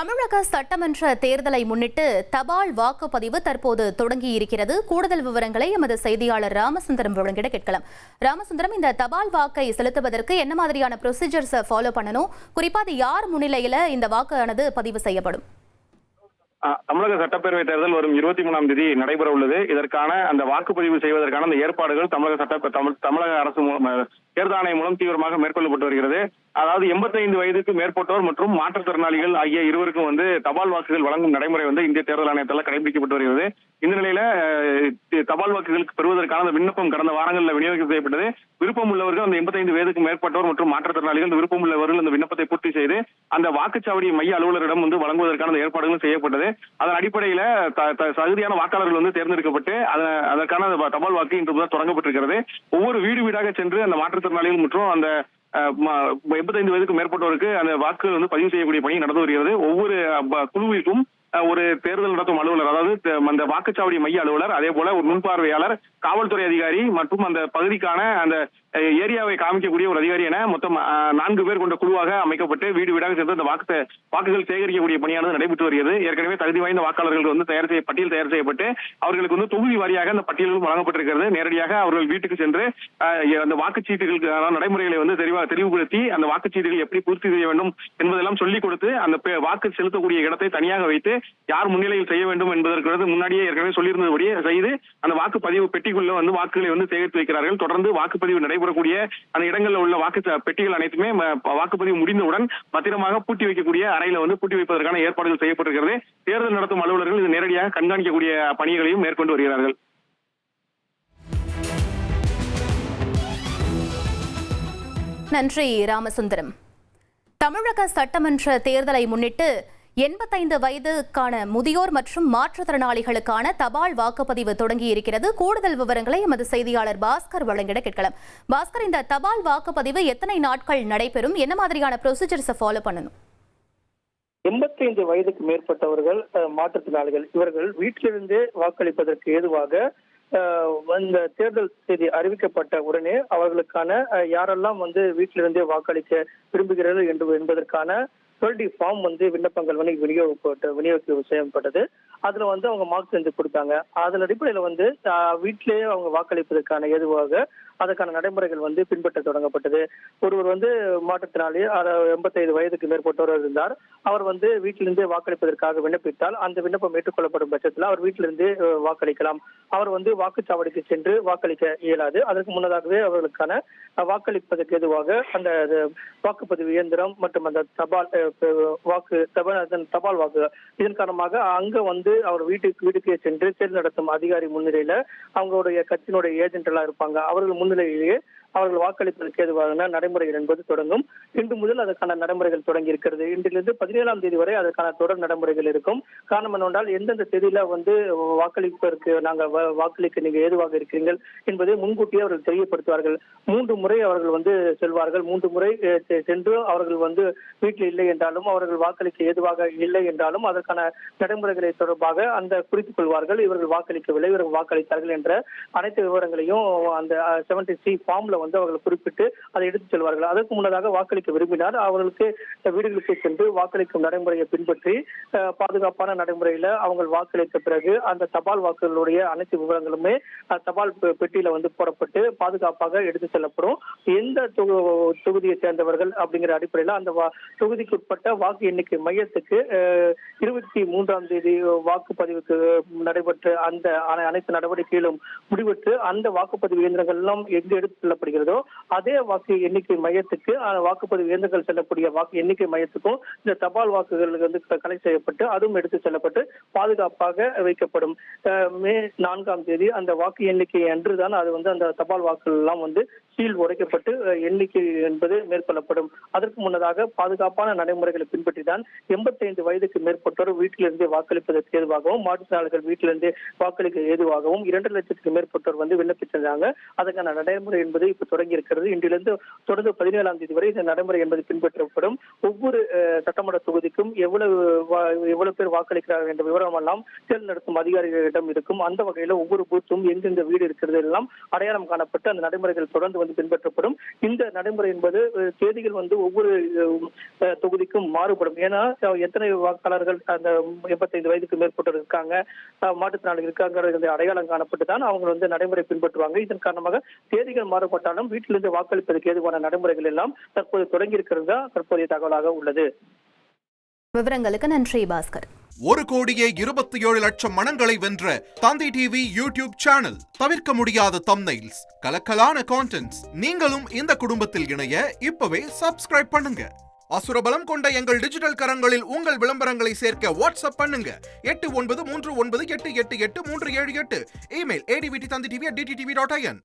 தமிழக சட்டமன்ற தேர்தலை முன்னிட்டு தபால் வாக்குப்பதிவு தற்போது தொடங்கியிருக்கிறது. கூடுதல் விவரங்களை எமது செய்தியாளர் ராமசுந்தரம் வழங்கிட கேட்கலாம். ராமசுந்தரம், இந்த தபால் வாக்கை செலுத்துவதற்கு என்ன மாதிரியான ப்ரொசீஜர்ஸ் ஃபாலோ பண்ணணும்? குறிப்பா அது யார் முன்னிலையில இந்த வாக்கானது பதிவு செய்யப்படும்? தமிழக சட்டப்பேரவை தேர்தல் வரும் 23ஆம் தேதி நடைபெற உள்ளது. இதற்கான அந்த வாக்குப்பதிவு செய்வதற்கான அந்த ஏற்பாடுகள் தமிழக அரசு தேர்தல் ஆணையம் மூலம் தீவிரமாக மேற்கொள்ளப்பட்டு வருகிறது. அதாவது 85 வயதுக்கு மேற்பட்டோர் மற்றும் மாற்றுத்திறனாளிகள் ஆகிய இருவருக்கும் தபால் வாக்குகள் வழங்கும் நடைமுறை இந்திய தேர்தல் ஆணையத்தால் கடைபிடிக்கப்பட்டு வருகிறது. இந்த நிலையில தபால் வாக்குகளுக்கு பெறுவதற்கான அந்த விண்ணப்பம் கடந்த வாரங்களில் விநியோகம் செய்யப்பட்டது. விருப்பம் உள்ளவர்கள் அந்த 85 வயதுக்கு மேற்பட்டோர் மற்றும் மாற்றுத்திறனாளிகள் விருப்பம் உள்ளவர்கள் அந்த விண்ணப்பத்தை பூர்த்தி செய்து அந்த வாக்குச்சாவடி மைய அலுவலரிடம் வழங்குவதற்கான ஏற்பாடுகளும் செய்யப்பட்டது. அதன் அடிப்படையில தகுதியான வாக்காளர்கள் தேர்ந்தெடுக்கப்பட்டு அதற்கான தபால் வாக்கு இன்று முதல் தொடங்கப்பட்டிருக்கிறது. ஒவ்வொரு வீடு வீடாக சென்று அந்த மாற்றுத்திறனாளிகள் மற்றும் அந்த 85 வயதுக்கு மேற்பட்டோருக்கு அந்த வாக்குகள் பதிவு செய்யக்கூடிய பணி நடந்து வருகிறது. ஒவ்வொரு குழுவிற்கும் ஒரு தேர்தல் நடத்தும் அலுவலர், அதாவது அந்த வாக்குச்சாவடி மைய அலுவலர், அதே போல ஒரு முன்பார்வையாளர், காவல்துறை அதிகாரி மற்றும் அந்த பகுதிக்கான அந்த ஏரியாவை காமிக்கக்கூடிய ஒரு அதிகாரி என மொத்தம் 4 பேர் கொண்ட குழுவாக அமைக்கப்பட்டு வீடு வீடாக சென்று அந்த வாக்குகள் சேகரிக்கக்கூடிய பணியானது நடைபெற்று வருகிறது. ஏற்கனவே தகுதி வாய்ந்த வாக்காளர்களுக்கு பட்டியல் தயார் செய்யப்பட்டு அவர்களுக்கு தொகுதி வாரியாக அந்த பட்டியல்கள் வழங்கப்பட்டிருக்கிறது. நேரடியாக அவர்கள் வீட்டுக்கு சென்று அந்த வாக்குச்சீட்டுகளுக்கான நடைமுறைகளை தெளிவுபடுத்தி அந்த வாக்குச்சீட்டுகள் எப்படி பூர்த்தி செய்ய வேண்டும் என்பதெல்லாம் சொல்லிக் கொடுத்து அந்த வாக்கு செலுத்தக்கூடிய இடத்தை தனியாக வைத்து யார் முன்னிலையில் செய்ய வேண்டும் என்பதற்கு முன்னாடியே ஏற்கனவே சொல்லியிருந்தபடியே செய்து அந்த வாக்குப்பதிவு பெட்டிக்குள்ள வாக்குகளை சேகரித்து வைக்கிறார்கள். தொடர்ந்து வாக்குப்பதிவு நடைபெறக்கூடிய அந்த இடங்களில் உள்ள வாக்கு பெட்டிகள் அனைத்துமே வாக்குப்பதிவு முடிந்தவுடன் பத்திரமாக பூட்டி வைக்கக்கூடிய அறையில பூட்டி வைப்பதற்கான ஏற்பாடுகள் செய்யப்பட்டிருக்கிறது. தேர்தல் நடத்தும் அலுவலர்கள் இது நேரடியாக கண்காணிக்கக்கூடிய பணிகளையும் மேற்கொண்டு வருகிறார்கள். நன்றி ராமசுந்தரம். தமிழக சட்டமன்ற தேர்தலை முன்னிட்டு 85 வயதுக்கான முதியோர் மற்றும் மாற்றுத்திறனாளிகளுக்கான தபால் வாக்குப்பதிவு தொடங்கி இருக்கிறது. கூடுதல் விவரங்களை எமது செய்தியாளர் பாஸ்கர் வழங்கிட கேட்கலாம். பாஸ்கர், இந்த தபால் வாக்குப்பதிவு எத்தனை நாட்கள் நடைபெறும்? என்ன மாதிரியான ப்ரொசீஜர்ஸை ஃபாலோ பண்ணணும்? 85 வயதுக்கு மேற்பட்டவர்கள், மாற்றுத்திறனாளிகள் இவர்கள் வீட்டிலிருந்தே வாக்களிப்பதற்கு ஏதுவாக இந்த தேர்தல் செய்தி அறிவிக்கப்பட்ட உடனே அவர்களுக்கான யாரெல்லாம் வீட்டிலிருந்தே வாக்களிக்க விரும்புகிறார்கள் என்பதற்கான 12 ஃபார்ம் விண்ணப்பங்கள் விநியோகம் செய்யப்பட்டது. அதுல அவங்க மார்க் செஞ்சு கொடுத்தாங்க. அதன் அடிப்படையில வீட்டிலேயே அவங்க வாக்களிப்பதற்கான ஏதுவாக அதற்கான நடைமுறைகள் பின்பற்ற தொடங்கப்பட்டது. ஒருவர் மாற்றுத்திறனாளி 85 வயதுக்கு மேற்பட்டவர் இருந்தார். அவர் வீட்டிலிருந்தே வாக்களிப்பதற்காக விண்ணப்பித்தால் அந்த விண்ணப்பம் ஏற்றுக்கொள்ளப்படும் பட்சத்தில் அவர் வீட்டிலிருந்தே வாக்களிக்கலாம். அவர் வாக்குச்சாவடிக்கு சென்று வாக்களிக்க இயலாது. அதற்கு முன்னதாகவே அவர்களுக்கான வாக்களிப்பதற்கு ஏதுவாக அந்த வாக்குப்பதிவு இயந்திரம் மற்றும் அந்த தபால் வாக்கு இதன் காரணமாக அங்க அவர் வீட்டுக்கே சென்று தேர்தல் நடத்தும் அதிகாரி முன்னிலையில அவங்களுடைய கட்சியினுடைய ஏஜென்ட் எல்லாம் இருப்பாங்க. அவர்கள் முன்னிலையிலேயே அவர்கள் வாக்களிப்பதற்கு ஏதுவான நடைமுறைகள் என்பது தொடங்கும். இன்று முதல் அதற்கான நடைமுறைகள் தொடங்கி இருக்கிறது. இன்றிலிருந்து 17ஆம் தேதி வரை அதற்கான தொடர் நடைமுறைகள் இருக்கும். காரணம் என்னவென்றால் எந்தெந்த தேதியில வாக்களிப்பதற்கு வாக்களிக்க நீங்க ஏதுவாக இருக்கிறீர்கள் என்பதை முன்கூட்டியே அவர்கள் தெரியப்படுத்துவார்கள். 3 முறை அவர்கள் செல்வார்கள். 3 முறை சென்று அவர்கள் வீட்டில் இல்லை என்றாலும் அவர்கள் வாக்களிக்க ஏதுவாக இல்லை என்றாலும் அதற்கான நடைமுறைகளை தொடர்பாக அந்த குறித்துக் கொள்வார்கள். இவர்கள் வாக்களிக்கவில்லை, இவர்கள் வாக்களித்தார்கள் என்ற அனைத்து விவரங்களையும் அந்த 70C ஃபார்ம்ல அவர்கள் குறிப்பிட்டு அதை எடுத்துச் செல்வார்கள். அதற்கு முன்னதாக வாக்களிக்க விரும்பினார் அவர்களுக்கு வீடுகளுக்கு சென்று வாக்களிக்கும் நடைமுறையை பின்பற்றி பாதுகாப்பான நடைமுறையில அவங்க வாக்களித்த பிறகு அந்த தபால் வாக்குகளுடைய அனைத்து விவரங்களுமே தபால் பெட்டியில போடப்பட்டு பாதுகாப்பாக எடுத்துச் செல்லப்படும். எந்த தொகுதியை சேர்ந்தவர்கள் அப்படிங்கிற அடிப்படையில அந்த தொகுதிக்கு உட்பட்ட வாக்கு எண்ணிக்கை மையத்துக்கு 23ஆம் தேதி வாக்குப்பதிவுக்கு நடைபெற்ற அந்த அனைத்து நடவடிக்கைகளும் முடிவெற்று அந்த வாக்குப்பதிவு இயந்திரங்கள் எல்லாம் எங்கு எடுத்து செல்லப்படுகிறதோ அதே வாக்கு எண்ணிக்கை மையத்துக்கு வாக்குப்பதிவு இயந்திரங்கள் செல்லக்கூடிய வாக்கு எண்ணிக்கை மையத்துக்கும் இந்த தபால் வாக்குகள் கலெக்ட் செய்யப்பட்டு அதுவும் எடுத்து செல்லப்பட்டு பாதுகாப்பாக வைக்கப்படும். மே 4ஆம் தேதி அந்த வாக்கு எண்ணிக்கை அன்றுதான் அது அந்த தபால் வாக்குகள் எல்லாம் சீல் உடைக்கப்பட்டு எண்ணிக்கை என்பது மேற்கொள்ளப்படும். அதற்கு முன்னதாக பாதுகாப்பான நடைமுறைகளை பின்பற்றி தான் 85 வயதுக்கு மேற்பட்டோர் வீட்டிலிருந்தே வாக்களிப்பதற்கு ஏதுவாகவும் மாற்றுத்திறனாளிகள் வீட்டிலிருந்தே வாக்களிக்க ஏதுவாகவும் 2 லட்சத்துக்கு மேற்பட்டோர் விண்ணப்பிச்சிருந்தாங்க. அதற்கான நடைமுறை என்பது இப்ப தொடங்கி இருக்கிறது. இன்றிலிருந்து தொடர்ந்து 17ஆம் தேதி வரை இந்த நடைமுறை என்பது பின்பற்றப்படும். ஒவ்வொரு சட்டமன்ற தொகுதிக்கும் எவ்வளவு பேர் வாக்களிக்கிறார்கள் என்ற விவரம் எல்லாம் தேர்தல் நடத்தும் அதிகாரிகளிடம் இருக்கும். அந்த வகையில ஒவ்வொரு பூத்தும் எங்கெங்க வீடு இருக்கிறது எல்லாம் அடையாளம் காணப்பட்டு அந்த நடைமுறைகள் தொடர்ந்து வந்து பின்பற்றப்படும். இந்த நடைமுறை என்பது தேதிகள் வந்து ஒவ்வொரு தொகுதிக்கும் மாறுபடும். ஏன்னா எத்தனை வாக்காளர்கள் அந்த 85 வயதுக்கு மேற்பட்டோர் இருக்காங்க, மாற்றுத்திறனாளிகள் இருக்காங்க அடையாளம் காணப்பட்டு தான் அவங்க வந்து நடைமுறை பின்பற்றுவாங்க. இதன் காரணமாக தேதிகள் மாறுபட்டாலும் வீட்டிலிருந்து வாக்களிப்பதற்கு ஏதுவான நடைமுறைகள் எல்லாம் தற்போது தொடங்கி இருக்கிறதா தற்போதைய தகவலாக உள்ளது. விவரங்களுக்கு நன்றி பாஸ்கர். 1,27,00,000 மனங்களை வென்ற தந்தி டிவி யூடியூப் சேனல். தவிர்க்க முடியாத தம்ப்நெயில்ஸ், கலக்கலான கான்டென்ட்ஸ். நீங்களும் இந்த குடும்பத்தில் இணைய இப்பவே சப்ஸ்கிரைப் பண்ணுங்க. அசுரபலம் கொண்ட எங்கள் டிஜிட்டல் கரங்களில் உங்கள் விளம்பரங்களை சேர்க்க வாட்ஸ்அப் பண்ணுங்க. 8939888838. Email advtthanditv@dttv.in.